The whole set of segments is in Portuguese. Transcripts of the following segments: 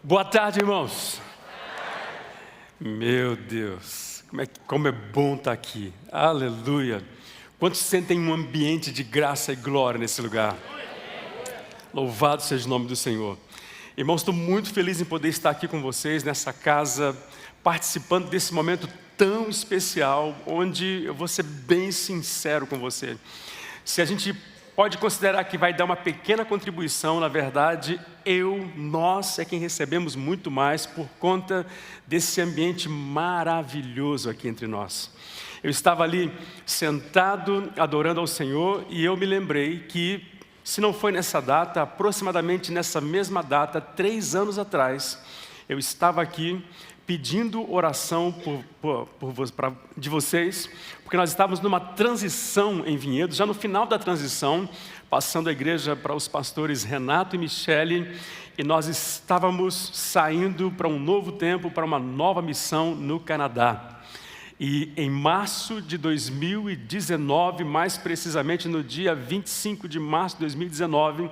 Boa tarde, irmãos. Meu Deus, como é bom estar aqui. Aleluia. Quantos sentem um ambiente de graça e glória nesse lugar? Louvado seja o nome do Senhor. Irmãos, estou muito feliz em poder estar aqui com vocês nessa casa, participando desse momento tão especial, onde eu vou ser bem sincero com você. Se a gente pode considerar que vai dar uma pequena contribuição, na verdade, nós é quem recebemos muito mais por conta desse ambiente maravilhoso aqui entre nós. Eu estava ali sentado, adorando ao Senhor, e eu me lembrei que, se não foi nessa data, aproximadamente nessa mesma data, 3 anos atrás, eu estava aqui pedindo oração de vocês, porque nós estávamos numa transição em Vinhedo, já no final da transição, passando a igreja para os pastores Renato e Michele, e nós estávamos saindo para um novo tempo, para uma nova missão no Canadá. E em março de 2019, mais precisamente no dia 25 de março de 2019,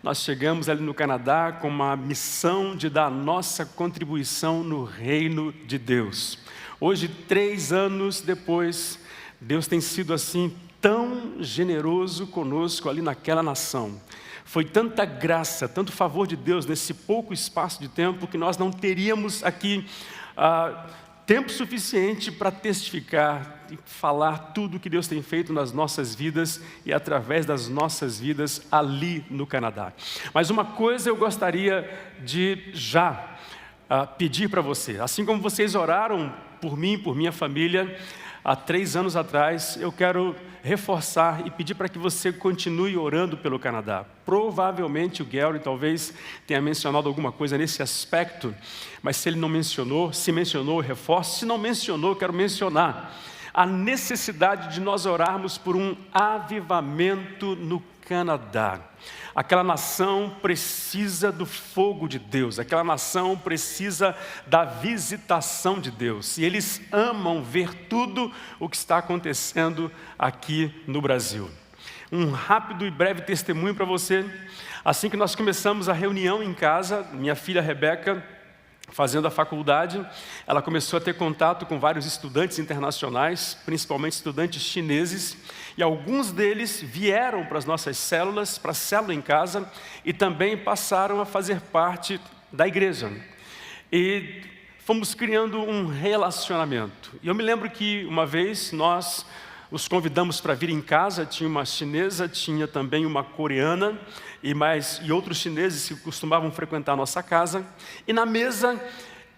nós chegamos ali no Canadá com uma missão de dar a nossa contribuição no reino de Deus. Hoje, 3 anos depois, Deus tem sido assim tão generoso conosco ali naquela nação. Foi tanta graça, tanto favor de Deus nesse pouco espaço de tempo que nós não teríamos aqui tempo suficiente para testificar e falar tudo o que Deus tem feito nas nossas vidas e através das nossas vidas ali no Canadá. Mas uma coisa eu gostaria de já pedir para você. Assim como vocês oraram por mim, por minha família, há 3 anos atrás, eu quero reforçar e pedir para que você continue orando pelo Canadá. Provavelmente o Gary talvez tenha mencionado alguma coisa nesse aspecto, mas se ele não mencionou, se mencionou, eu reforço. Se não mencionou, eu quero mencionar a necessidade de nós orarmos por um avivamento no Canadá. Aquela nação precisa do fogo de Deus, aquela nação precisa da visitação de Deus, e eles amam ver tudo o que está acontecendo aqui no Brasil. Um rápido e breve testemunho para você. Assim que nós começamos a reunião em casa, minha filha Rebeca, fazendo a faculdade, ela começou a ter contato com vários estudantes internacionais, principalmente estudantes chineses, e alguns deles vieram para as nossas células, para a célula em casa, e também passaram a fazer parte da igreja. E fomos criando um relacionamento. E eu me lembro que uma vez nós os convidamos para vir em casa, tinha uma chinesa, tinha também uma coreana, e outros chineses que costumavam frequentar a nossa casa, e na mesa,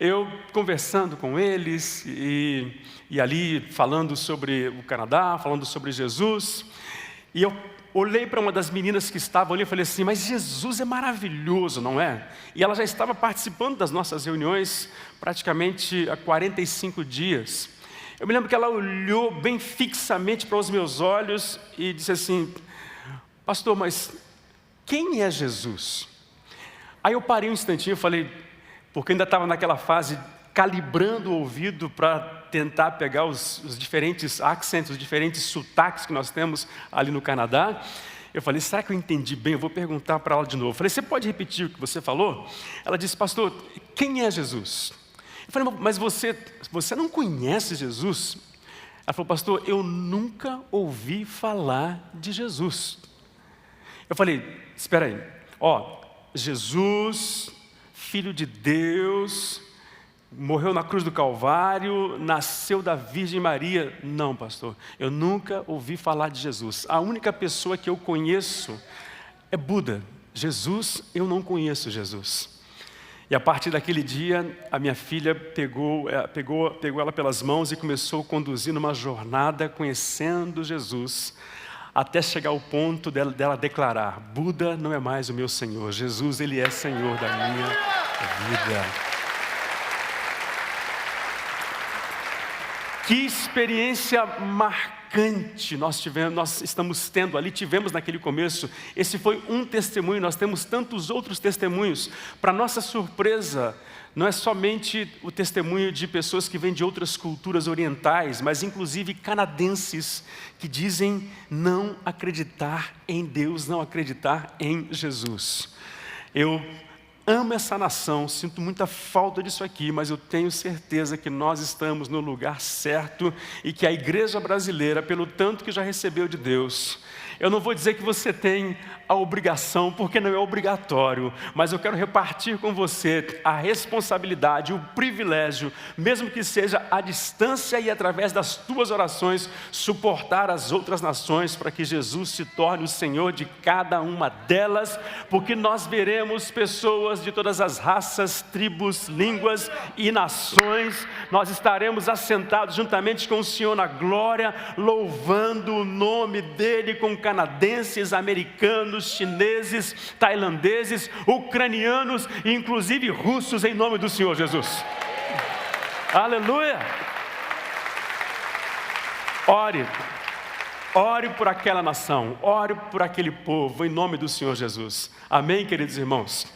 eu conversando com eles, e ali falando sobre o Canadá, falando sobre Jesus, e eu olhei para uma das meninas que estavam ali e falei assim, mas Jesus é maravilhoso, não é? E ela já estava participando das nossas reuniões praticamente há 45 dias. Eu me lembro que ela olhou bem fixamente para os meus olhos e disse assim, pastor, mas quem é Jesus? Aí eu parei um instantinho e falei, porque ainda estava naquela fase calibrando o ouvido para tentar pegar os diferentes accents, os diferentes sotaques que nós temos ali no Canadá. Eu falei, será que eu entendi bem? Eu vou perguntar para ela de novo. Eu falei, você pode repetir o que você falou? Ela disse, pastor, quem é Jesus? Eu falei, mas você não conhece Jesus? Ela falou, pastor, eu nunca ouvi falar de Jesus. Eu falei, espera aí, Jesus, Filho de Deus, morreu na cruz do Calvário, nasceu da Virgem Maria. Não, pastor, eu nunca ouvi falar de Jesus. A única pessoa que eu conheço é Buda. Jesus, eu não conheço Jesus. E a partir daquele dia, a minha filha pegou ela pelas mãos e começou a conduzir numa jornada conhecendo Jesus, até chegar ao ponto dela declarar, Buda não é mais o meu Senhor, Jesus, Ele é Senhor da minha vida. Que experiência marcante nós estamos tendo ali, tivemos naquele começo. Esse foi um testemunho, nós temos tantos outros testemunhos. Para nossa surpresa, não é somente o testemunho de pessoas que vêm de outras culturas orientais, mas inclusive canadenses que dizem não acreditar em Deus, não acreditar em Jesus. Eu amo essa nação, sinto muita falta disso aqui, mas eu tenho certeza que nós estamos no lugar certo e que a igreja brasileira, pelo tanto que já recebeu de Deus, eu não vou dizer que você tem a obrigação, porque não é obrigatório, mas eu quero repartir com você a responsabilidade, o privilégio, mesmo que seja à distância e através das tuas orações, suportar as outras nações para que Jesus se torne o Senhor de cada uma delas, porque nós veremos pessoas de todas as raças, tribos, línguas e nações. Nós estaremos assentados juntamente com o Senhor na glória, louvando o nome dEle com canadenses, americanos, chineses, tailandeses, ucranianos e inclusive russos, em nome do Senhor Jesus. Aleluia! Ore por aquela nação, ore por aquele povo, em nome do Senhor Jesus. Amém, queridos irmãos?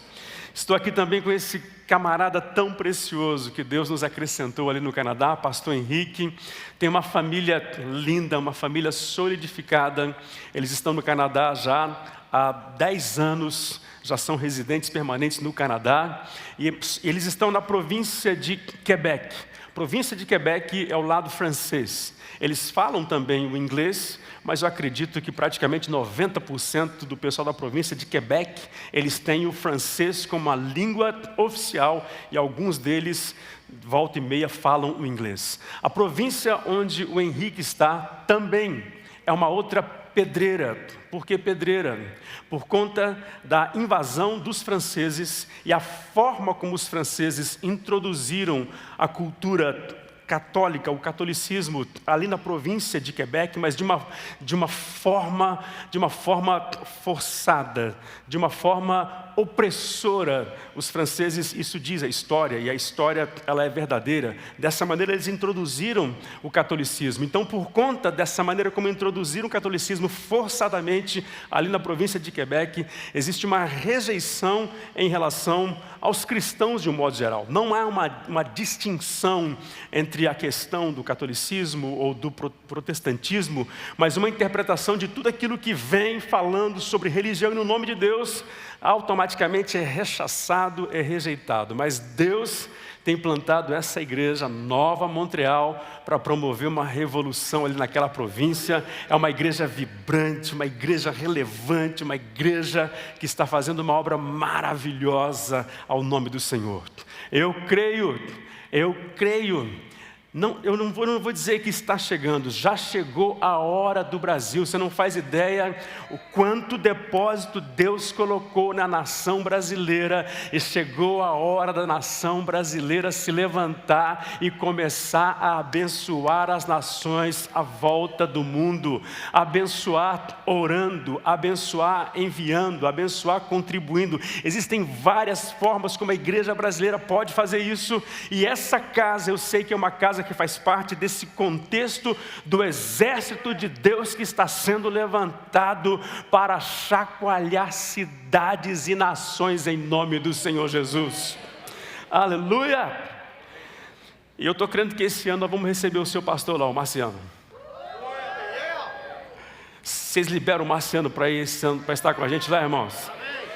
Estou aqui também com esse camarada tão precioso que Deus nos acrescentou ali no Canadá, pastor Henrique. Tem uma família linda, uma família solidificada. Eles estão no Canadá já há 10 anos, já são residentes permanentes no Canadá. E eles estão na província de Quebec. A província de Quebec é o lado francês. Eles falam também o inglês, mas eu acredito que praticamente 90% do pessoal da província de Quebec, eles têm o francês como a língua oficial e alguns deles, volta e meia, falam o inglês. A província onde o Henrique está também é uma outra pedreira. Por que pedreira? Por conta da invasão dos franceses e a forma como os franceses introduziram a cultura católica, o catolicismo, ali na província de Quebec, mas de uma forma forçada, de uma forma opressora. Os franceses, isso diz a história, e a história ela é verdadeira. Dessa maneira eles introduziram o catolicismo. Então, por conta dessa maneira como introduziram o catolicismo forçadamente ali na província de Quebec, existe uma rejeição em relação aos cristãos de um modo geral. Não há uma distinção entre a questão do catolicismo ou do protestantismo, mas uma interpretação de tudo aquilo que vem falando sobre religião e no nome de Deus, automaticamente é rechaçado, é rejeitado. Mas Deus tem plantado essa igreja Nova Montreal para promover uma revolução ali naquela província. É uma igreja vibrante, uma igreja relevante, uma igreja que está fazendo uma obra maravilhosa ao nome do Senhor. Eu creio. Eu não vou dizer que está chegando, já chegou a hora do Brasil. Você não faz ideia o quanto depósito Deus colocou na nação brasileira, e chegou a hora da nação brasileira se levantar e começar a abençoar as nações à volta do mundo, abençoar orando, abençoar enviando, abençoar contribuindo. Existem várias formas como a igreja brasileira pode fazer isso, e essa casa, eu sei que é uma casa que faz parte desse contexto do exército de Deus que está sendo levantado para chacoalhar cidades e nações em nome do Senhor Jesus. Aleluia! E eu estou crendo que esse ano nós vamos receber o seu pastor lá, o Marciano. Vocês liberam o Marciano para ir esse ano, para estar com a gente lá, irmãos?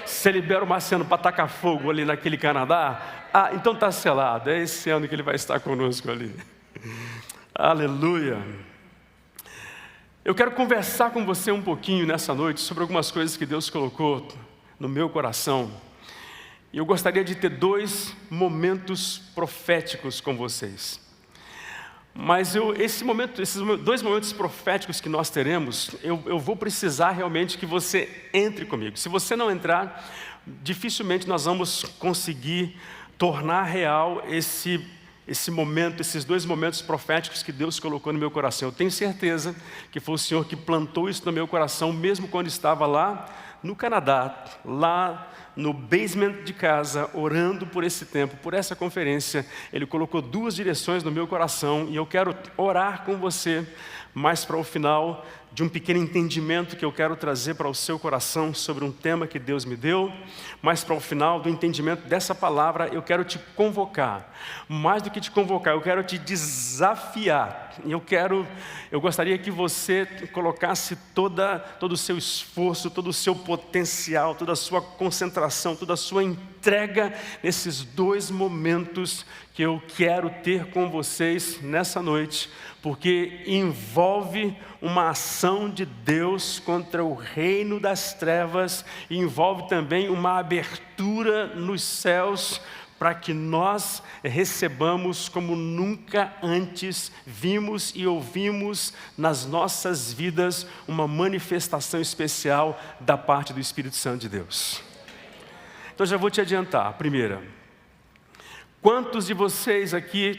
Você libera o Marciano para tacar fogo ali naquele Canadá? Ah, então está selado, é esse ano que ele vai estar conosco ali. Aleluia. Eu quero conversar com você um pouquinho nessa noite sobre algumas coisas que Deus colocou no meu coração. E eu gostaria de ter 2 momentos proféticos com vocês. Mas esses 2 momentos proféticos que nós teremos, eu vou precisar realmente que você entre comigo. Se você não entrar, dificilmente nós vamos conseguir tornar real esse momento, esses 2 momentos proféticos que Deus colocou no meu coração. Eu tenho certeza que foi o Senhor que plantou isso no meu coração, mesmo quando estava lá no Canadá, lá no basement de casa, orando por esse tempo, por essa conferência. Ele colocou 2 direções no meu coração, e eu quero orar com você mais para o final de um pequeno entendimento que eu quero trazer para o seu coração sobre um tema que Deus me deu, mas para o final do entendimento dessa palavra, eu quero te convocar. Mais do que te convocar, eu quero te desafiar. Eu gostaria que você colocasse todo o seu esforço, todo o seu potencial, toda a sua concentração, toda a sua entrega nesses 2 momentos que eu quero ter com vocês nessa noite, porque envolve uma ação de Deus contra o reino das trevas, e envolve também uma abertura nos céus, para que nós recebamos como nunca antes vimos e ouvimos nas nossas vidas uma manifestação especial da parte do Espírito Santo de Deus. Então já vou te adiantar. A primeira: quantos de vocês aqui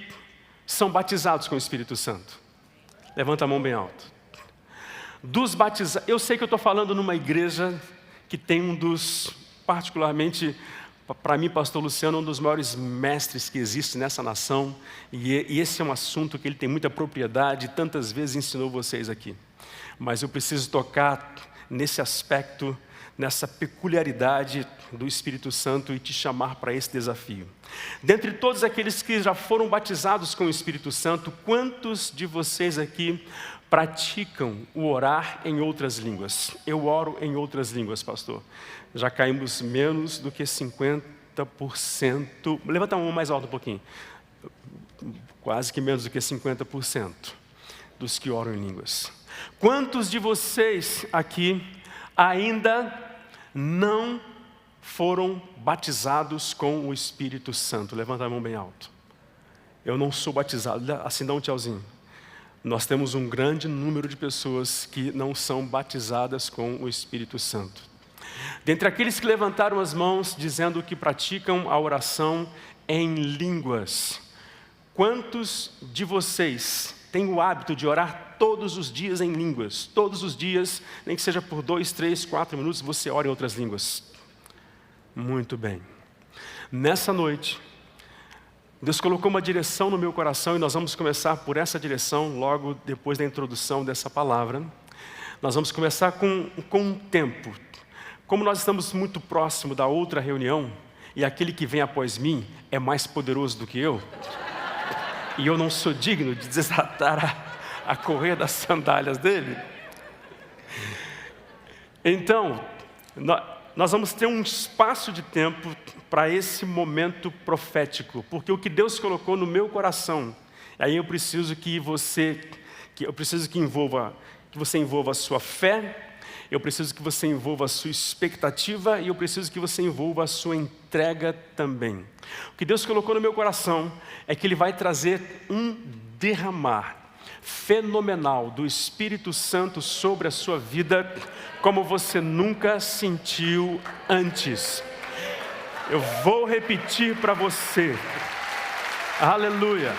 são batizados com o Espírito Santo? Levanta a mão bem alto. Dos batizados, eu sei que eu estou falando numa igreja que tem um dos, particularmente para mim, pastor Luciano, um dos maiores mestres que existe nessa nação, e esse é um assunto que ele tem muita propriedade, tantas vezes ensinou vocês aqui. Mas eu preciso tocar nesse aspecto, nessa peculiaridade do Espírito Santo e te chamar para esse desafio. Dentre todos aqueles que já foram batizados com o Espírito Santo, quantos de vocês aqui praticam o orar em outras línguas? Eu oro em outras línguas, pastor. Já caímos menos do que 50%. Levanta a mão mais alto um pouquinho. Quase que menos do que 50% dos que oram em línguas. Quantos de vocês aqui ainda não foram batizados com o Espírito Santo? Levanta a mão bem alto. Eu não sou batizado. Assim, dá um tchauzinho. Nós temos um grande número de pessoas que não são batizadas com o Espírito Santo. Dentre aqueles que levantaram as mãos dizendo que praticam a oração em línguas, quantos de vocês têm o hábito de orar todos os dias em línguas? Todos os dias, nem que seja por 2, 3, 4 minutos, você ora em outras línguas. Muito bem. Nessa noite, Deus colocou uma direção no meu coração e nós vamos começar por essa direção logo depois da introdução dessa palavra. Nós vamos começar com um tempo. Como nós estamos muito próximo da outra reunião, e aquele que vem após mim é mais poderoso do que eu, e eu não sou digno de desatar a correia das sandálias dele, então, nós vamos ter um espaço de tempo para esse momento profético, porque o que Deus colocou no meu coração, aí eu preciso que você envolva a sua fé, eu preciso que você envolva a sua expectativa e eu preciso que você envolva a sua entrega também. O que Deus colocou no meu coração é que Ele vai trazer um derramar fenomenal do Espírito Santo sobre a sua vida, como você nunca sentiu antes. Eu vou repetir para você. Aleluia.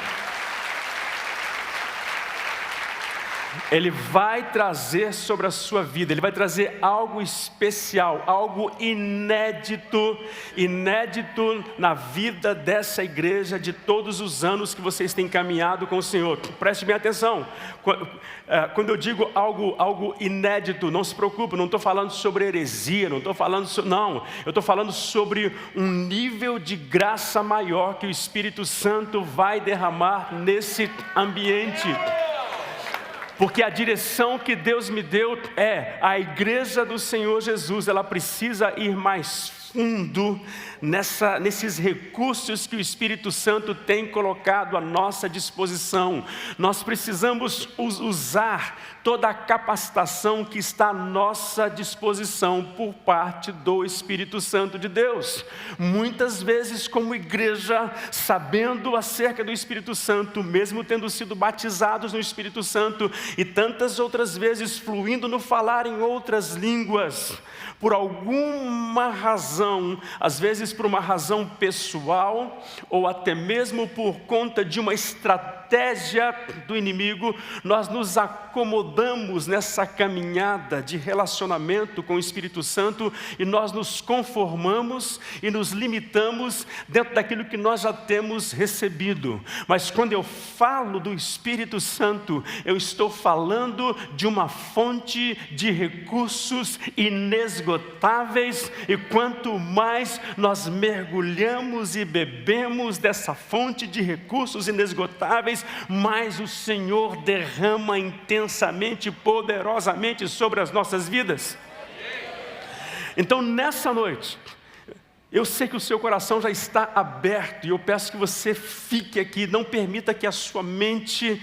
Ele vai trazer sobre a sua vida, Ele vai trazer algo especial, algo inédito na vida dessa igreja de todos os anos que vocês têm caminhado com o Senhor. Preste bem atenção, quando eu digo algo inédito, não se preocupe, não estou falando sobre heresia, eu estou falando sobre um nível de graça maior que o Espírito Santo vai derramar nesse ambiente. Porque a direção que Deus me deu é a igreja do Senhor Jesus, ela precisa ir mais fundo nesses recursos que o Espírito Santo tem colocado à nossa disposição. Nós precisamos usar toda a capacitação que está à nossa disposição por parte do Espírito Santo de Deus. Muitas vezes, como igreja, sabendo acerca do Espírito Santo, mesmo tendo sido batizados no Espírito Santo, e tantas outras vezes fluindo no falar em outras línguas, por alguma razão, às vezes por uma razão pessoal, ou até mesmo por conta de uma estratégia estratégia do inimigo, nós nos acomodamos nessa caminhada de relacionamento com o Espírito Santo e nós nos conformamos e nos limitamos dentro daquilo que nós já temos recebido. Mas quando eu falo do Espírito Santo, eu estou falando de uma fonte de recursos inesgotáveis, e quanto mais nós mergulhamos e bebemos dessa fonte de recursos inesgotáveis, mais o Senhor derrama intensamente, poderosamente sobre as nossas vidas. Então, nessa noite, eu sei que o seu coração já está aberto, e eu peço que você fique aqui. Não permita que a sua mente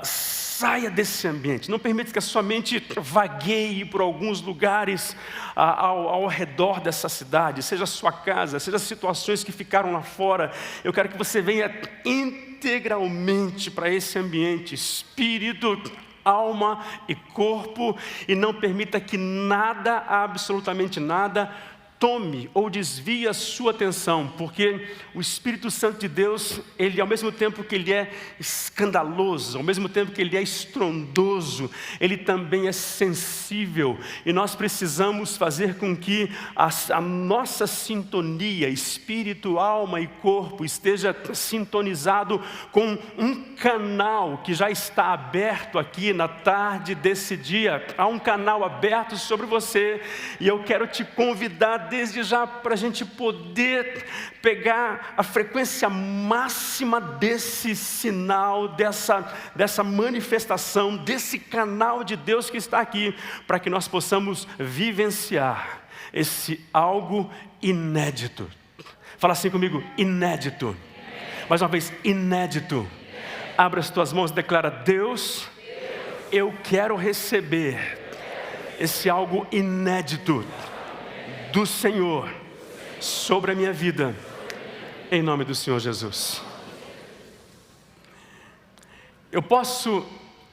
saia desse ambiente. Não permita que a sua mente vagueie por alguns lugares ao redor dessa cidade, seja a sua casa, seja as situações que ficaram lá fora. Eu quero que você venha integralmente para esse ambiente, espírito, alma e corpo, e não permita que nada, absolutamente nada, tome ou desvie a sua atenção, porque o Espírito Santo de Deus, ele, ao mesmo tempo que ele é escandaloso, ao mesmo tempo que ele é estrondoso, ele também é sensível, e nós precisamos fazer com que a nossa sintonia, espírito, alma e corpo, esteja sintonizado com um canal que já está aberto aqui na tarde desse dia. Há um canal aberto sobre você, e eu quero te convidar desde já para a gente poder pegar a frequência máxima desse sinal, dessa manifestação, desse canal de Deus que está aqui, para que nós possamos vivenciar esse algo inédito. Fala assim comigo: inédito. Mais uma vez, inédito. Abra as tuas mãos e declara: Deus, eu quero receber esse algo inédito do Senhor sobre a minha vida, em nome do Senhor Jesus. Eu posso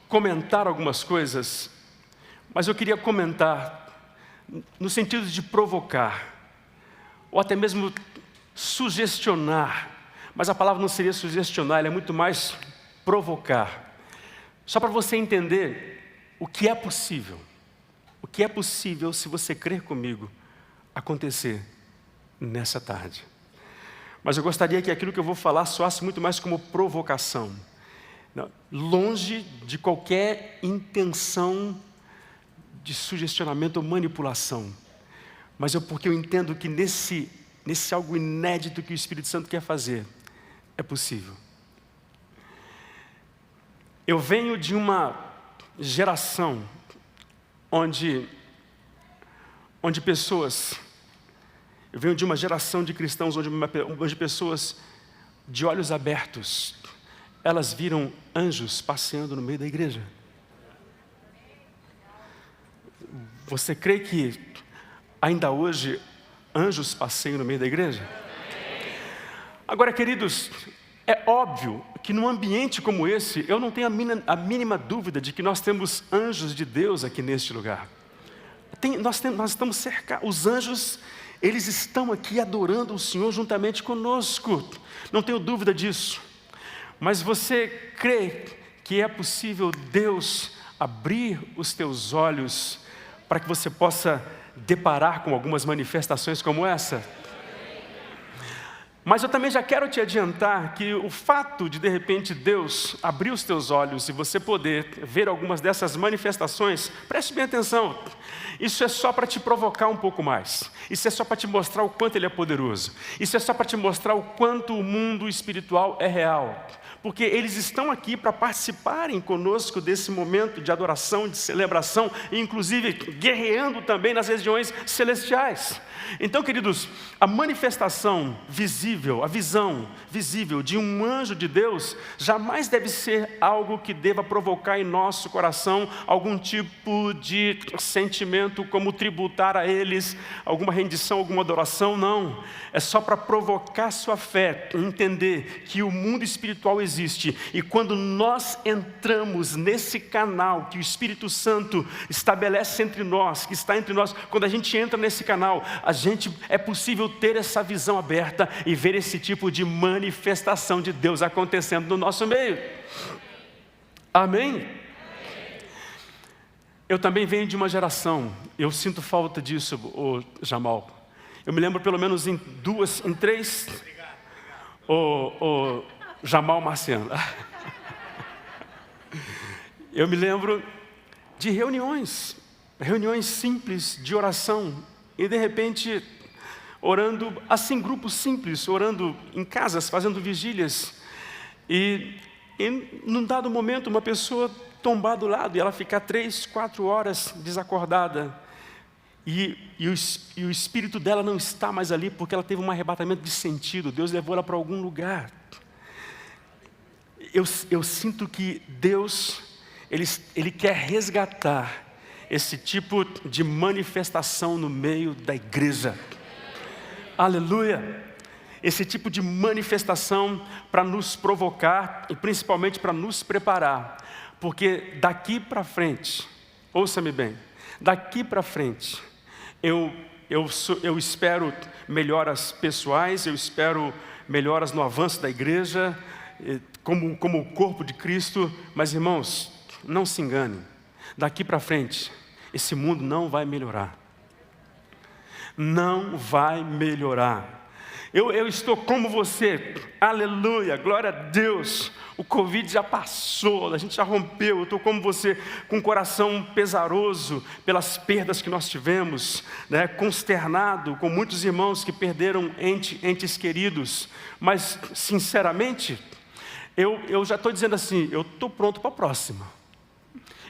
comentar algumas coisas, mas eu queria comentar no sentido de provocar, ou até mesmo sugestionar, mas a palavra não seria sugestionar, ela é muito mais provocar, só para você entender o que é possível se você crer comigo, acontecer nessa tarde. Mas eu gostaria que aquilo que eu vou falar soasse muito mais como provocação, longe de qualquer intenção de sugestionamento ou manipulação, mas porque eu entendo que nesse algo inédito que o Espírito Santo quer fazer, é possível. Eu venho de uma geração onde pessoas, eu venho de uma geração de cristãos onde pessoas de olhos abertos, elas viram anjos passeando no meio da igreja. Você crê que ainda hoje anjos passeiam no meio da igreja? Agora, queridos, é óbvio que num ambiente como esse, eu não tenho a mínima dúvida de que nós temos anjos de Deus aqui neste lugar. Nós estamos cercados, os anjos, eles estão aqui adorando o Senhor juntamente conosco, não tenho dúvida disso. Mas você crê que é possível Deus abrir os teus olhos para que você possa deparar com algumas manifestações como essa? Mas eu também já quero te adiantar que o fato de repente Deus abrir os teus olhos e você poder ver algumas dessas manifestações, preste bem atenção, isso é só para te provocar um pouco mais, isso é só para te mostrar o quanto Ele é poderoso, isso é só para te mostrar o quanto o mundo espiritual é real, porque eles estão aqui para participarem conosco desse momento de adoração, de celebração, e inclusive guerreando também nas regiões celestiais. Então, queridos, a manifestação visível, a visão visível de um anjo de Deus jamais deve ser algo que deva provocar em nosso coração algum tipo de sentimento como tributar a eles, alguma rendição, alguma adoração, não. É só para provocar sua fé, entender que o mundo espiritual existe, e quando nós entramos nesse canal que o Espírito Santo estabelece entre nós, quando a gente entra nesse canal, é possível ter essa visão aberta e ver esse tipo de manifestação de Deus acontecendo no nosso meio. Amém? Eu também venho de uma geração, eu sinto falta disso, Jamal. Eu me lembro pelo menos em três, o Jamal Marciano. Eu me lembro de reuniões simples de oração, e de repente, orando, assim, grupos simples, orando em casas, fazendo vigílias, e num dado momento, uma pessoa tombar do lado, e ela ficar 3, 4 horas desacordada, e o espírito dela não está mais ali, porque ela teve um arrebatamento de sentido, Deus levou ela para algum lugar. Eu sinto que Deus, Ele quer resgatar esse tipo de manifestação no meio da igreja. Aleluia! Esse tipo de manifestação para nos provocar e principalmente para nos preparar. Porque daqui para frente, ouça-me bem, daqui para frente, eu espero melhoras pessoais, eu espero melhoras no avanço da igreja, como o corpo de Cristo, mas irmãos, não se engane, daqui para frente, esse mundo não vai melhorar. Não vai melhorar. Eu estou como você, aleluia, glória a Deus. O Covid já passou, a gente já rompeu. Eu estou como você, com o coração pesaroso pelas perdas que nós tivemos, né? Consternado com muitos irmãos que perderam entes queridos. Mas, sinceramente, eu já estou dizendo assim, eu estou pronto para a próxima.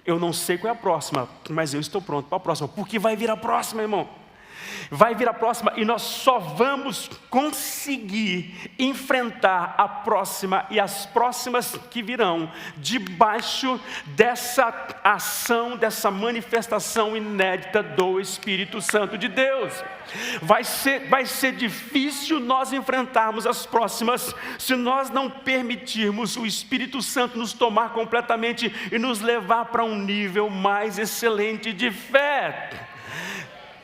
Eu não sei qual é a próxima, mas eu estou pronto para a próxima, porque vai vir a próxima, irmão. Vai vir a próxima e nós só vamos conseguir enfrentar a próxima e as próximas que virão debaixo dessa ação, dessa manifestação inédita do Espírito Santo de Deus. Vai ser difícil nós enfrentarmos as próximas se nós não permitirmos o Espírito Santo nos tomar completamente e nos levar para um nível mais excelente de fé.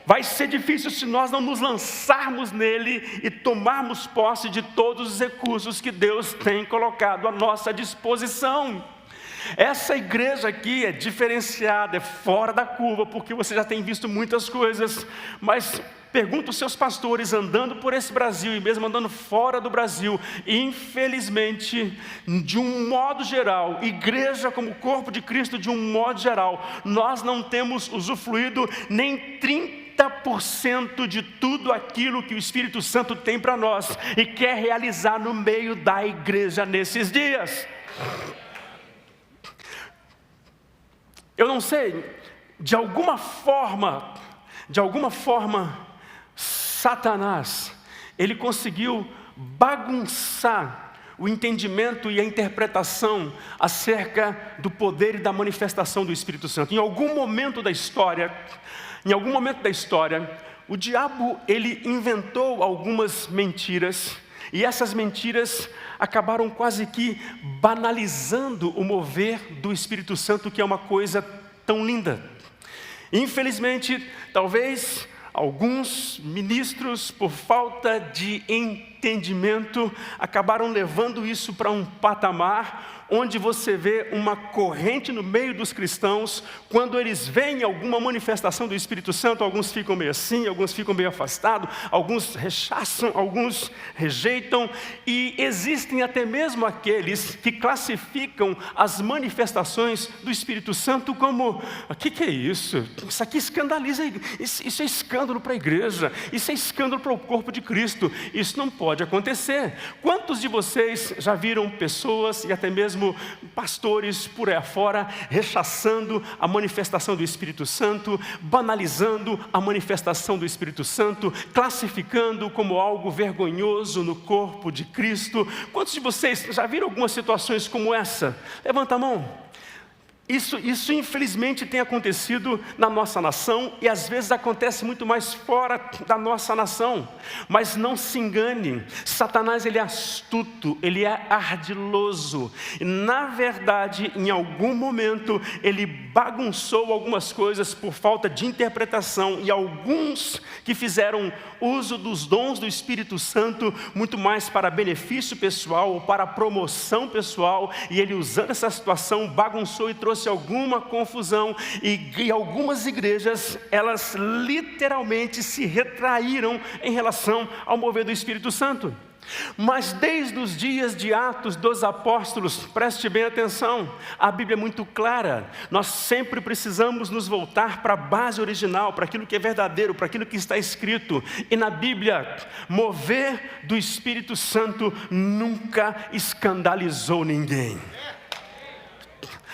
Vai ser difícil se nós não nos lançarmos nele e tomarmos posse de todos os recursos que Deus tem colocado à nossa disposição. Essa igreja aqui é diferenciada, é fora da curva, porque você já tem visto muitas coisas, mas pergunta os seus pastores andando por esse Brasil e mesmo andando fora do Brasil, infelizmente, de um modo geral, igreja como corpo de Cristo de um modo geral, nós não temos usufruído nem 30% de tudo aquilo que o Espírito Santo tem para nós e quer realizar no meio da igreja nesses dias. Eu não sei, de alguma forma, Satanás, ele conseguiu bagunçar o entendimento e a interpretação acerca do poder e da manifestação do Espírito Santo. Em algum momento da história, o diabo, ele inventou algumas mentiras, e essas mentiras acabaram quase que banalizando o mover do Espírito Santo, que é uma coisa tão linda. Infelizmente, talvez alguns ministros, por falta de entendimento, acabaram levando isso para um patamar onde você vê uma corrente no meio dos cristãos. Quando eles veem alguma manifestação do Espírito Santo, alguns ficam meio assim, alguns ficam meio afastados, alguns rechaçam, alguns rejeitam, e existem até mesmo aqueles que classificam as manifestações do Espírito Santo como: o que é isso? Isso aqui escandaliza, isso é escândalo para a igreja, isso é escândalo para o corpo de Cristo, isso não pode acontecer. Quantos de vocês já viram pessoas e até mesmo pastores por aí afora rechaçando a manifestação do Espírito Santo, banalizando a manifestação do Espírito Santo, classificando como algo vergonhoso no corpo de Cristo? Quantos de vocês já viram algumas situações como essa? Levanta a mão. Isso infelizmente tem acontecido na nossa nação e às vezes acontece muito mais fora da nossa nação. Mas não se engane, Satanás ele é astuto, ele é ardiloso. E, na verdade, em algum momento ele bagunçou algumas coisas por falta de interpretação, e alguns que fizeram uso dos dons do Espírito Santo muito mais para benefício pessoal ou para promoção pessoal, e ele, usando essa situação, bagunçou e trouxe alguma confusão, e algumas igrejas, elas literalmente se retraíram em relação ao mover do Espírito Santo. Mas desde os dias de Atos dos Apóstolos, preste bem atenção, a Bíblia é muito clara, nós sempre precisamos nos voltar para a base original, para aquilo que é verdadeiro, para aquilo que está escrito. E na Bíblia, mover do Espírito Santo nunca escandalizou ninguém.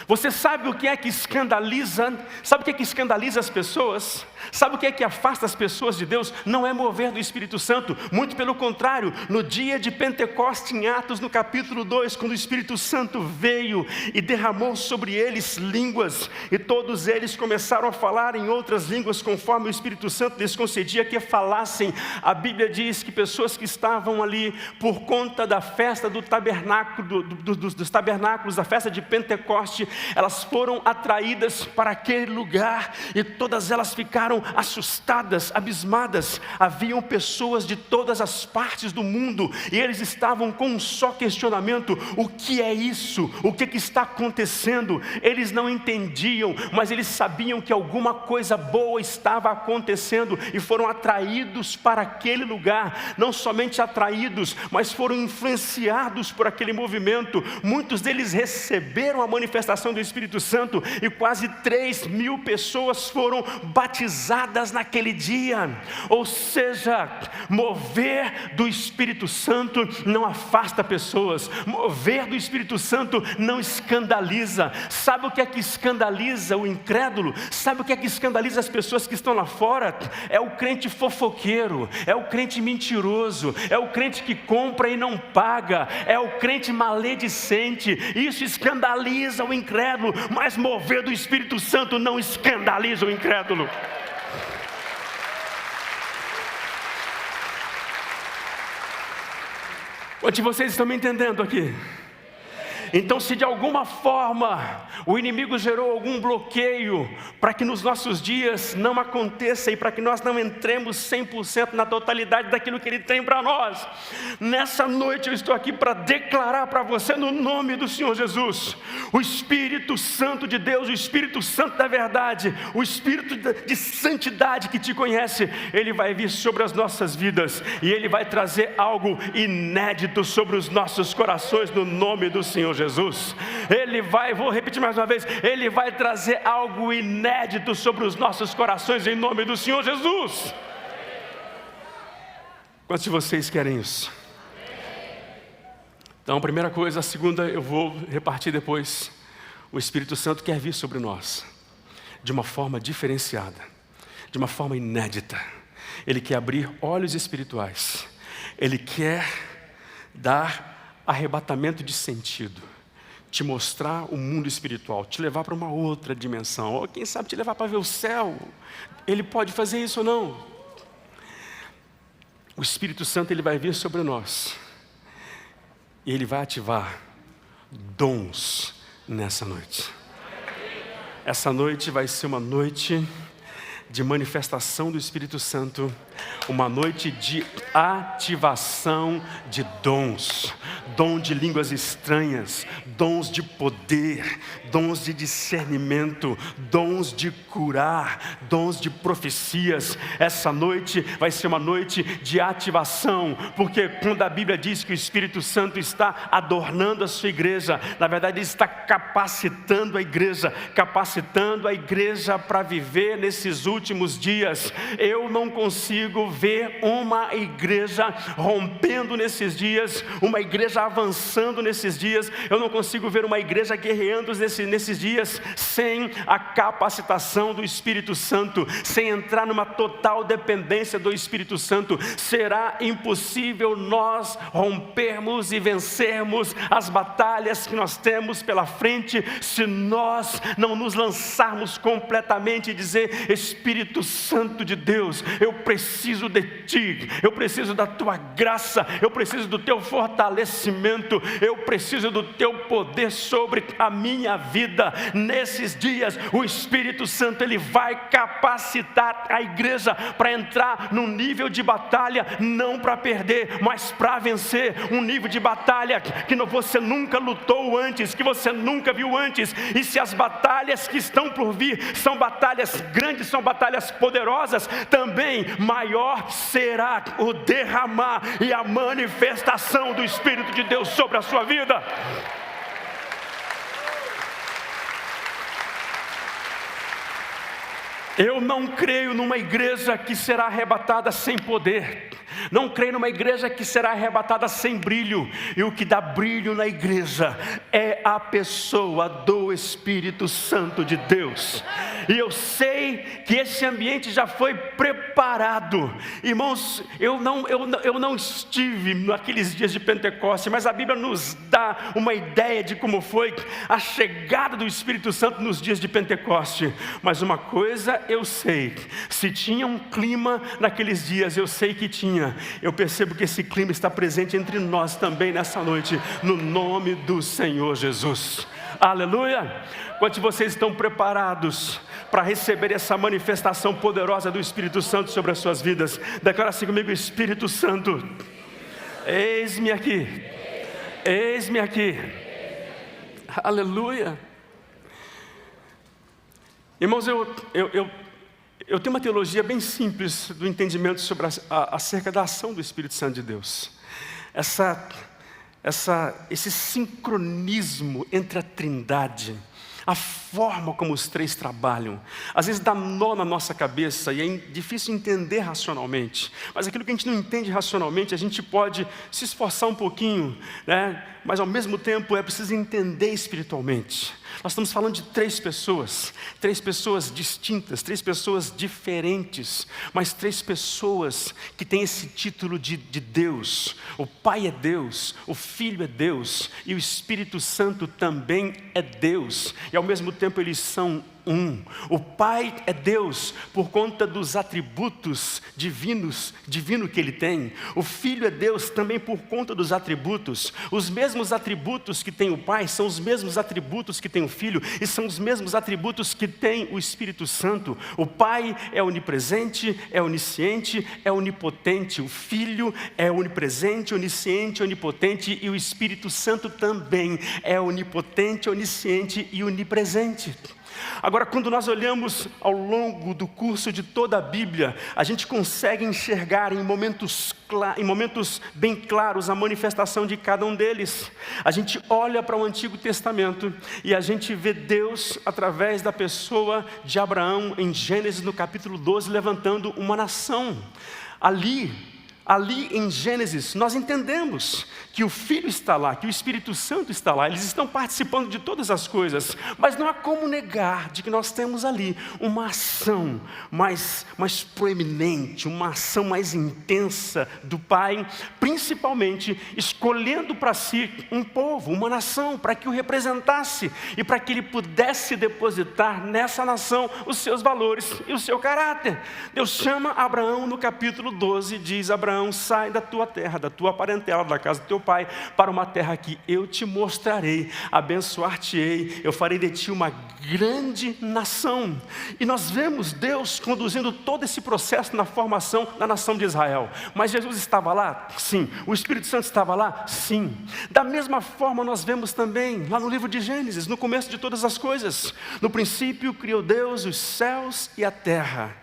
Você sabe o que é que escandaliza? Sabe o que é que escandaliza as pessoas? Sabe o que é que afasta as pessoas de Deus? Não é mover do Espírito Santo, muito pelo contrário. No dia de Pentecostes, em Atos, no capítulo 2, quando o Espírito Santo veio e derramou sobre eles línguas, e todos eles começaram a falar em outras línguas, conforme o Espírito Santo lhes concedia que falassem. A Bíblia diz que pessoas que estavam ali, por conta da festa do tabernáculo, dos tabernáculos, da festa de Pentecostes, elas foram atraídas para aquele lugar, e todas elas ficaram assustadas, abismadas. Haviam pessoas de todas as partes do mundo, e eles estavam com um só questionamento: o que é isso? O que está acontecendo? Eles não entendiam, mas eles sabiam que alguma coisa boa estava acontecendo, e foram atraídos para aquele lugar. Não somente atraídos, mas foram influenciados por aquele movimento. Muitos deles receberam a manifestação do Espírito Santo, e quase 3.000 pessoas foram batizadas naquele dia. Ou seja, mover do Espírito Santo não afasta pessoas, mover do Espírito Santo não escandaliza. Sabe o que é que escandaliza o incrédulo? Sabe o que é que escandaliza as pessoas que estão lá fora? É o crente fofoqueiro, é o crente mentiroso, é o crente que compra e não paga, é o crente maledicente. Isso escandaliza o incrédulo, mas mover do Espírito Santo não escandaliza o incrédulo. Quantos de vocês estão me entendendo aqui? Então, se de alguma forma o inimigo gerou algum bloqueio para que nos nossos dias não aconteça, e para que nós não entremos 100% na totalidade daquilo que Ele tem para nós, nessa noite eu estou aqui para declarar para você, no nome do Senhor Jesus, o Espírito Santo de Deus, o Espírito Santo da verdade, o Espírito de santidade que te conhece, Ele vai vir sobre as nossas vidas, e Ele vai trazer algo inédito sobre os nossos corações, no nome do Senhor Jesus. Ele vai, vou repetir mais uma vez, Ele vai trazer algo inédito sobre os nossos corações, em nome do Senhor Jesus. Quantos de vocês querem isso? Então, a primeira coisa. A segunda eu vou repartir depois. O Espírito Santo quer vir sobre nós de uma forma diferenciada, de uma forma inédita. Ele quer abrir olhos espirituais, Ele quer dar arrebatamento de sentido, te mostrar o mundo espiritual, te levar para uma outra dimensão, ou quem sabe te levar para ver o céu. Ele pode fazer isso ou não? O Espírito Santo, Ele vai vir sobre nós, e Ele vai ativar dons nessa noite. Essa noite vai ser uma noite de manifestação do Espírito Santo, uma noite de ativação de dons, dom de línguas estranhas, dons de poder, dons de discernimento, dons de curar, dons de profecias. Essa noite vai ser uma noite de ativação, porque quando a Bíblia diz que o Espírito Santo está adornando a sua igreja, na verdade Ele está capacitando a igreja para viver nesses últimos dias. Eu não consigo consigo ver uma igreja rompendo nesses dias, uma igreja avançando nesses dias. Eu não consigo ver uma igreja guerreando nesses dias sem a capacitação do Espírito Santo, sem entrar numa total dependência do Espírito Santo. Será impossível nós rompermos e vencermos as batalhas que nós temos pela frente se nós não nos lançarmos completamente e dizer: Espírito Santo de Deus, eu preciso de Ti, eu preciso da Tua graça, eu preciso do Teu fortalecimento, eu preciso do Teu poder sobre a minha vida. Nesses dias, o Espírito Santo, Ele vai capacitar a igreja para entrar num nível de batalha, não para perder, mas para vencer. Um nível de batalha que você nunca lutou antes, que você nunca viu antes. E se as batalhas que estão por vir são batalhas grandes, são batalhas poderosas, também maior será o derramar e a manifestação do Espírito de Deus sobre a sua vida. Eu não creio numa igreja que será arrebatada sem poder. Não creio numa igreja que será arrebatada sem brilho. E o que dá brilho na igreja é a pessoa do Espírito Santo de Deus. E eu sei que esse ambiente já foi preparado. Irmãos, eu não estive naqueles dias de Pentecostes, mas a Bíblia nos dá uma ideia de como foi a chegada do Espírito Santo nos dias de Pentecostes. Mas uma coisa eu sei: se tinha um clima naqueles dias, eu sei que tinha. Eu percebo que esse clima está presente entre nós também nessa noite, no nome do Senhor Jesus. Aleluia! Quantos de vocês estão preparados para receber essa manifestação poderosa do Espírito Santo sobre as suas vidas? Declara assim comigo: Espírito Santo, eis-me aqui, eis-me aqui. Aleluia! Irmãos, eu tenho uma teologia bem simples do entendimento sobre acerca da ação do Espírito Santo de Deus. Esse sincronismo entre a Trindade, a forma como os três trabalham, às vezes dá nó na nossa cabeça e é difícil entender racionalmente. Mas aquilo que a gente não entende racionalmente, a gente pode se esforçar um pouquinho, né? Mas ao mesmo tempo é preciso entender espiritualmente. Nós estamos falando de três pessoas distintas, três pessoas diferentes, mas três pessoas que têm esse título de Deus. O Pai é Deus, o Filho é Deus e o Espírito Santo também é Deus. E ao mesmo tempo eles são um. O Pai é Deus por conta dos atributos divino que Ele tem. O Filho é Deus também por conta dos atributos. Os mesmos atributos que tem o Pai são os mesmos atributos que tem o Filho e são os mesmos atributos que tem o Espírito Santo. O Pai é onipresente, é onisciente, é onipotente. O Filho é onipresente, onisciente, onipotente e o Espírito Santo também é onipotente, onisciente e onipresente. Agora, quando nós olhamos ao longo do curso de toda a Bíblia, a gente consegue enxergar em momentos bem claros a manifestação de cada um deles. A gente olha para o Antigo Testamento e a gente vê Deus através da pessoa de Abraão em Gênesis no capítulo 12, levantando uma nação. Ali em Gênesis, nós entendemos que o Filho está lá, que o Espírito Santo está lá, eles estão participando de todas as coisas, mas não há como negar de que nós temos ali uma ação mais proeminente, uma ação mais intensa do Pai, principalmente escolhendo para si um povo, uma nação, para que o representasse e para que ele pudesse depositar nessa nação os seus valores e o seu caráter. Deus chama Abraão no capítulo 12, diz: Abraão, sai da tua terra, da tua parentela, da casa do teu pai, para uma terra que eu te mostrarei, abençoar-te-ei, eu farei de ti uma grande nação. E nós vemos Deus conduzindo todo esse processo na formação da nação de Israel. Mas Jesus estava lá? Sim. O Espírito Santo estava lá? Sim. Da mesma forma nós vemos também lá no livro de Gênesis, no começo de todas as coisas: no princípio criou Deus os céus e a terra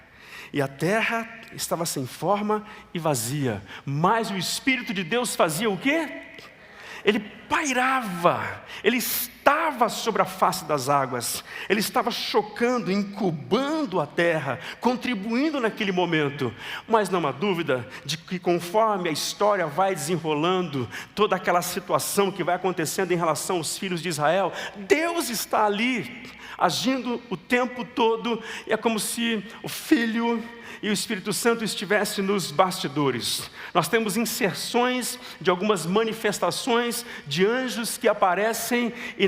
estava sem forma e vazia, mas o Espírito de Deus fazia o quê? Ele pairava, ele estava estava sobre a face das águas, ele estava chocando, incubando a terra, contribuindo naquele momento. Mas não há dúvida de que conforme a história vai desenrolando, toda aquela situação que vai acontecendo em relação aos filhos de Israel, Deus está ali, agindo o tempo todo, e é como se o Filho e o Espírito Santo estivessem nos bastidores. Nós temos inserções de algumas manifestações de anjos que aparecem, e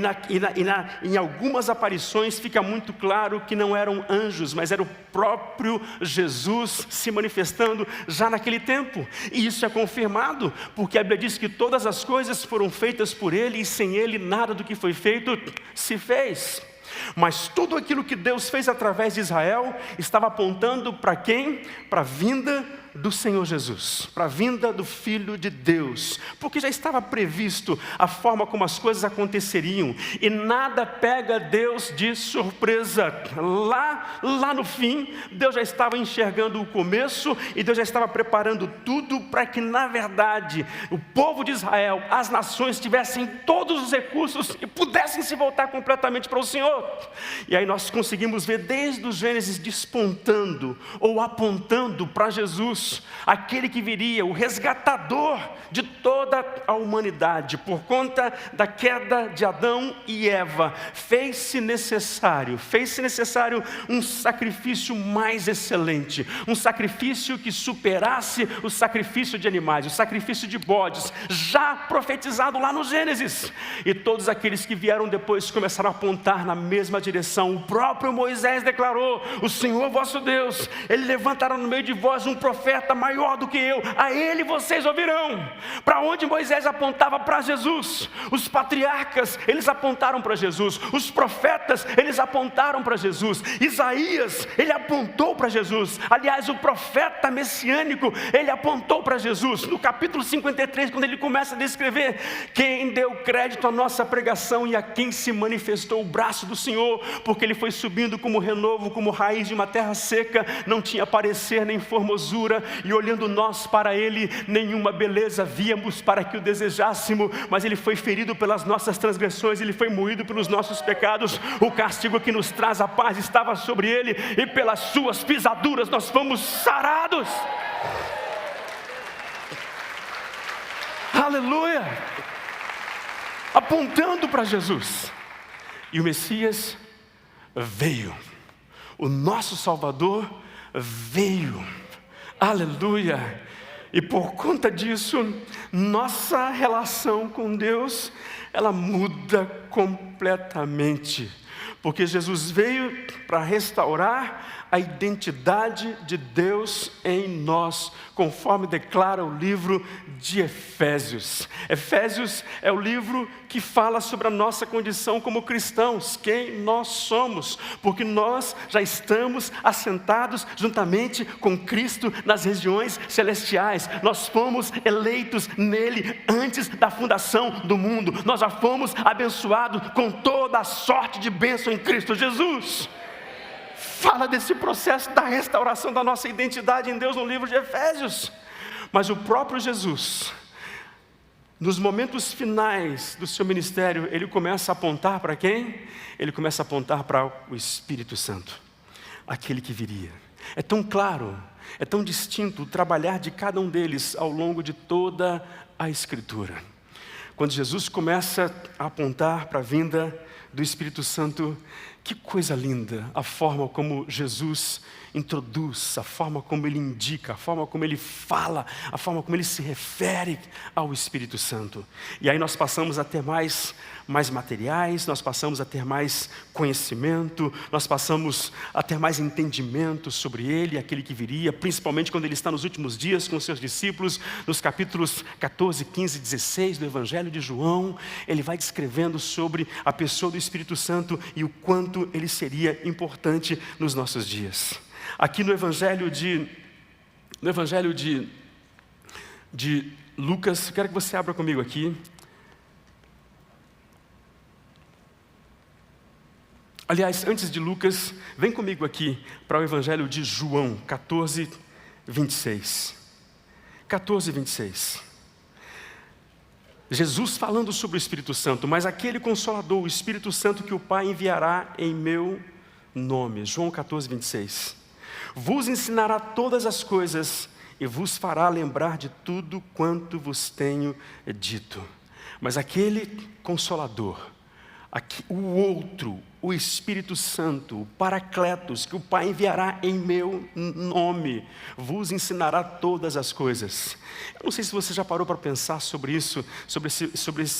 em algumas aparições fica muito claro que não eram anjos, mas era o próprio Jesus se manifestando já naquele tempo. E isso é confirmado, porque a Bíblia diz que todas as coisas foram feitas por Ele, e sem Ele nada do que foi feito se fez. Mas tudo aquilo que Deus fez através de Israel estava apontando para quem? Para a vinda do Senhor Jesus, para a vinda do Filho de Deus, porque já estava previsto a forma como as coisas aconteceriam, e nada pega Deus de surpresa. Lá no fim, Deus já estava enxergando o começo, e Deus já estava preparando tudo para que, na verdade, o povo de Israel, as nações, tivessem todos os recursos e pudessem se voltar completamente para o Senhor. E aí nós conseguimos ver desde o Gênesis despontando ou apontando para Jesus, aquele que viria, o resgatador de toda a humanidade. Por conta da queda de Adão e Eva, fez-se necessário um sacrifício mais excelente, um sacrifício que superasse o sacrifício de animais, o sacrifício de bodes, já profetizado lá no Gênesis. E todos aqueles que vieram depois começaram a apontar na mesma direção. O próprio Moisés declarou: o Senhor vosso Deus, Ele levantará no meio de vós um profeta maior do que eu, a Ele vocês ouvirão. Para onde Moisés apontava? Para Jesus. Os patriarcas, eles apontaram para Jesus. Os profetas, eles apontaram para Jesus. Isaías, ele apontou para Jesus. Aliás, o profeta messiânico, ele apontou para Jesus. No capítulo 53, quando ele começa a descrever quem deu crédito à nossa pregação e a quem se manifestou o braço do Senhor, porque ele foi subindo como renovo, como raiz de uma terra seca, não tinha parecer nem formosura, e olhando nós para Ele, nenhuma beleza víamos para que o desejássemos, mas Ele foi ferido pelas nossas transgressões, Ele foi moído pelos nossos pecados, o castigo que nos traz a paz estava sobre Ele, e pelas suas pisaduras nós fomos sarados. Aleluia! Apontando para Jesus. E o Messias veio, o nosso Salvador veio. Aleluia! E por conta disso, nossa relação com Deus, ela muda completamente. Porque Jesus veio para restaurar a identidade de Deus em nós, conforme declara o livro de Efésios. Efésios é o livro que fala sobre a nossa condição como cristãos, quem nós somos, porque nós já estamos assentados juntamente com Cristo nas regiões celestiais. Nós fomos eleitos nele antes da fundação do mundo. Nós já fomos abençoados com toda a sorte de bênção em Cristo Jesus. Fala desse processo da restauração da nossa identidade em Deus no livro de Efésios. Mas o próprio Jesus, nos momentos finais do seu ministério, ele começa a apontar para quem? Ele começa a apontar para o Espírito Santo, aquele que viria. É tão claro, é tão distinto o trabalhar de cada um deles ao longo de toda a Escritura. Quando Jesus começa a apontar para a vinda do Espírito Santo, que coisa linda a forma como Jesus introduz, a forma como Ele indica, a forma como Ele fala, a forma como Ele se refere ao Espírito Santo. E aí nós passamos a ter mais materiais, nós passamos a ter mais conhecimento, nós passamos a ter mais entendimento sobre Ele, aquele que viria, principalmente quando Ele está nos últimos dias com os seus discípulos, nos capítulos 14, 15 e 16 do Evangelho de João. Ele vai descrevendo sobre a pessoa do Espírito Santo e o quanto Ele seria importante nos nossos dias. Aqui no Evangelho de Lucas, quero que você abra comigo aqui. Aliás, antes de Lucas, vem comigo aqui para o Evangelho de João, 14, 26. 14, 26. Jesus falando sobre o Espírito Santo, mas aquele Consolador, o Espírito Santo que o Pai enviará em meu nome. João 14, 26. Vos ensinará todas as coisas e vos fará lembrar de tudo quanto vos tenho dito. Mas aquele Consolador, o outro, o Espírito Santo, o Paracletos, que o Pai enviará em meu nome, vos ensinará todas as coisas. Eu não sei se você já parou para pensar sobre isso,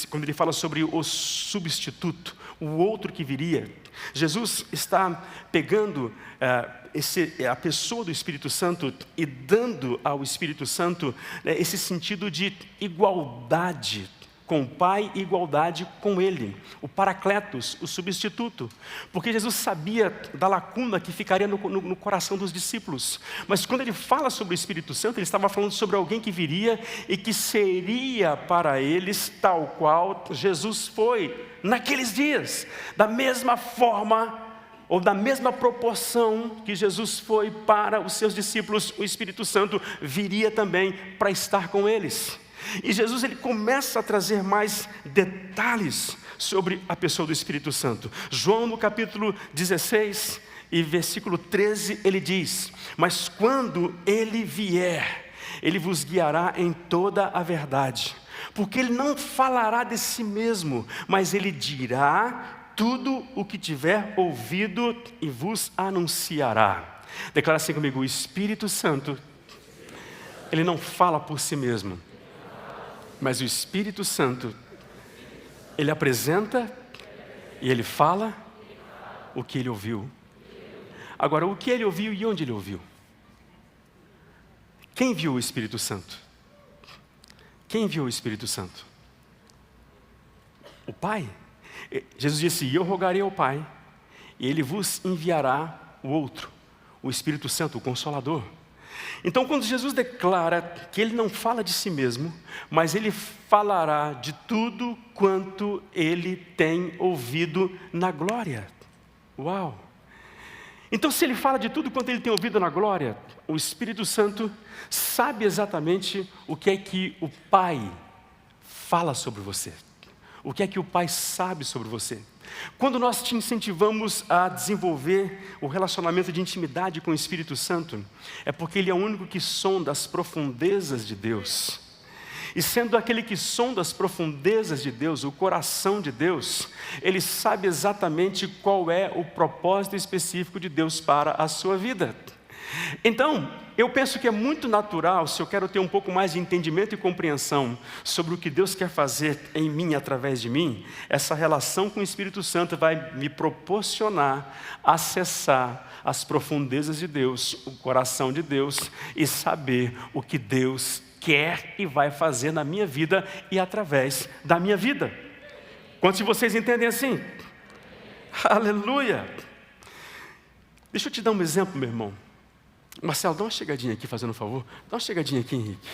quando ele fala sobre o substituto, o outro que viria. Jesus está pegando a pessoa do Espírito Santo e dando ao Espírito Santo esse sentido de igualdade com o Pai e igualdade com Ele, o Paracletos, o substituto, porque Jesus sabia da lacuna que ficaria no coração dos discípulos, mas quando ele fala sobre o Espírito Santo, ele estava falando sobre alguém que viria e que seria para eles tal qual Jesus foi naqueles dias, da mesma forma ou da mesma proporção que Jesus foi para os seus discípulos, o Espírito Santo viria também para estar com eles. E Jesus ele começa a trazer mais detalhes sobre a pessoa do Espírito Santo. João no capítulo 16 e versículo 13 ele diz: mas quando ele vier, ele vos guiará em toda a verdade, porque ele não falará de si mesmo, mas ele dirá tudo o que tiver ouvido e vos anunciará. Declara assim comigo: o Espírito Santo, ele não fala por si mesmo, mas o Espírito Santo, ele apresenta e ele fala o que ele ouviu. Agora, o que ele ouviu e onde ele ouviu? Quem viu o Espírito Santo? Quem viu o Espírito Santo? O Pai. Jesus disse: e eu rogarei ao Pai, e Ele vos enviará o outro, o Espírito Santo, o Consolador. Então, quando Jesus declara que Ele não fala de si mesmo, mas Ele falará de tudo quanto Ele tem ouvido na glória. Uau! Então, se Ele fala de tudo quanto Ele tem ouvido na glória, o Espírito Santo sabe exatamente o que é que o Pai fala sobre você. O que é que o Pai sabe sobre você? Quando nós te incentivamos a desenvolver o relacionamento de intimidade com o Espírito Santo, é porque Ele é o único que sonda as profundezas de Deus. E sendo aquele que sonda as profundezas de Deus, o coração de Deus, Ele sabe exatamente qual é o propósito específico de Deus para a sua vida. Então, eu penso que é muito natural, se eu quero ter um pouco mais de entendimento e compreensão sobre o que Deus quer fazer em mim, através de mim, essa relação com o Espírito Santo vai me proporcionar acessar as profundezas de Deus, o coração de Deus, e saber o que Deus quer e vai fazer na minha vida e através da minha vida. Quantos de vocês entendem assim? Aleluia! Deixa eu te dar um exemplo, meu irmão. Marcelo, dá uma chegadinha aqui, fazendo um favor. Dá uma chegadinha aqui, Henrique.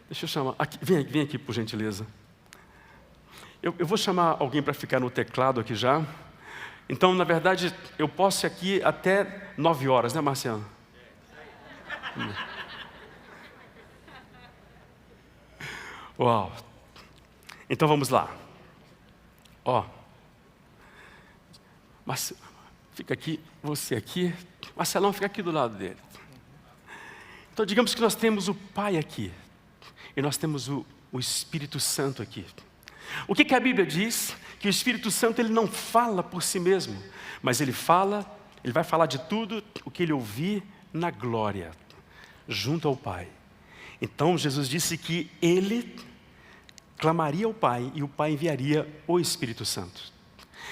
Deixa eu chamar. Aqui, vem aqui, por gentileza. Eu vou chamar alguém para ficar no teclado aqui já. Então, na verdade, eu posso ir aqui até 9 horas, né, Marcelo? Uau. Então, vamos lá. Ó. Marcelo, fica aqui, você aqui. Marcelão, fica aqui do lado dele. Então, digamos que nós temos o Pai aqui, e nós temos o Espírito Santo aqui. O que a Bíblia diz? Que o Espírito Santo ele não fala por si mesmo, mas ele vai falar de tudo o que ele ouvir na glória, junto ao Pai. Então, Jesus disse que ele clamaria ao Pai, e o Pai enviaria o Espírito Santo.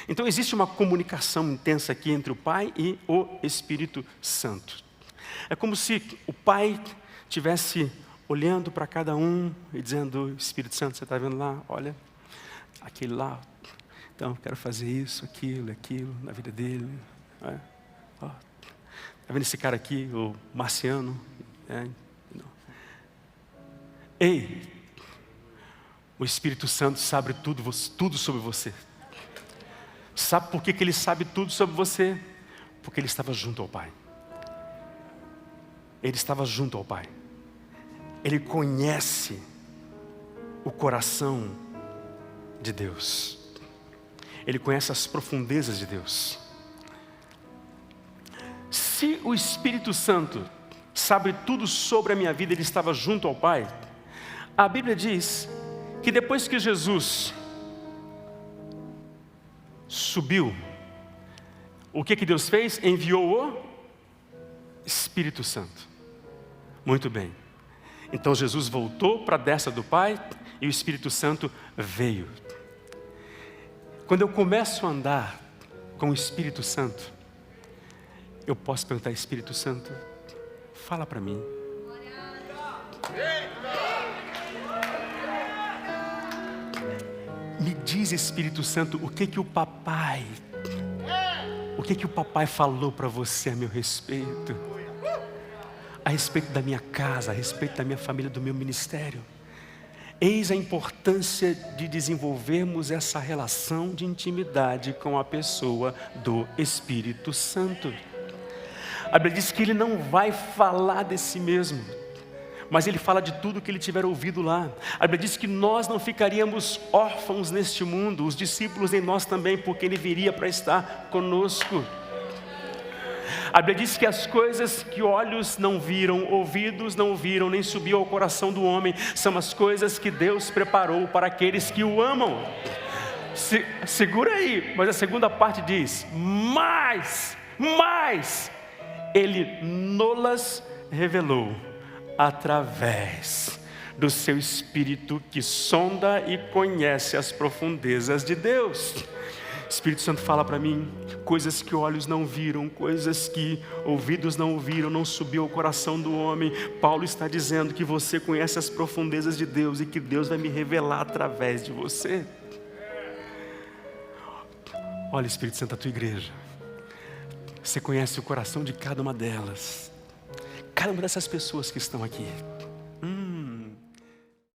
Então, existe uma comunicação intensa aqui entre o Pai e o Espírito Santo. É como se o Pai estivesse olhando para cada um e dizendo: Espírito Santo, você está vendo lá? Olha, aquele lá. Então, eu quero fazer isso, aquilo na vida dele. Está vendo esse cara aqui, o Marciano? Ei, o Espírito Santo sabe tudo sobre você. Sabe por que ele sabe tudo sobre você? Porque ele estava junto ao Pai. Ele estava junto ao Pai. Ele conhece o coração de Deus. Ele conhece as profundezas de Deus. Se o Espírito Santo sabe tudo sobre a minha vida, ele estava junto ao Pai, a Bíblia diz que depois que Jesus subiu, o que Deus fez? Enviou o Espírito Santo. Muito bem. Então Jesus voltou para a destra do Pai e o Espírito Santo veio. Quando eu começo a andar com o Espírito Santo, eu posso perguntar: Espírito Santo, fala para mim. Me diz, Espírito Santo, o que o papai falou para você a meu respeito? A respeito da minha casa, a respeito da minha família, do meu ministério. Eis a importância de desenvolvermos essa relação de intimidade com a pessoa do Espírito Santo. A Bíblia diz que ele não vai falar de si mesmo, mas ele fala de tudo que ele tiver ouvido lá. A Bíblia diz que nós não ficaríamos órfãos neste mundo, os discípulos em nós também, porque ele viria para estar conosco. A Bíblia diz que as coisas que olhos não viram, ouvidos não ouviram, nem subiu ao coração do homem, são as coisas que Deus preparou para aqueles que o amam. Segura aí, mas a segunda parte diz: mas ele nolas revelou através do seu Espírito que sonda e conhece as profundezas de Deus. Espírito Santo fala para mim coisas que olhos não viram, coisas que ouvidos não ouviram, não subiu ao coração do homem. Paulo está dizendo que você conhece as profundezas de Deus e que Deus vai me revelar através de você. Olha, Espírito Santo, a tua igreja, você conhece o coração de cada uma delas, cada uma dessas pessoas que estão aqui.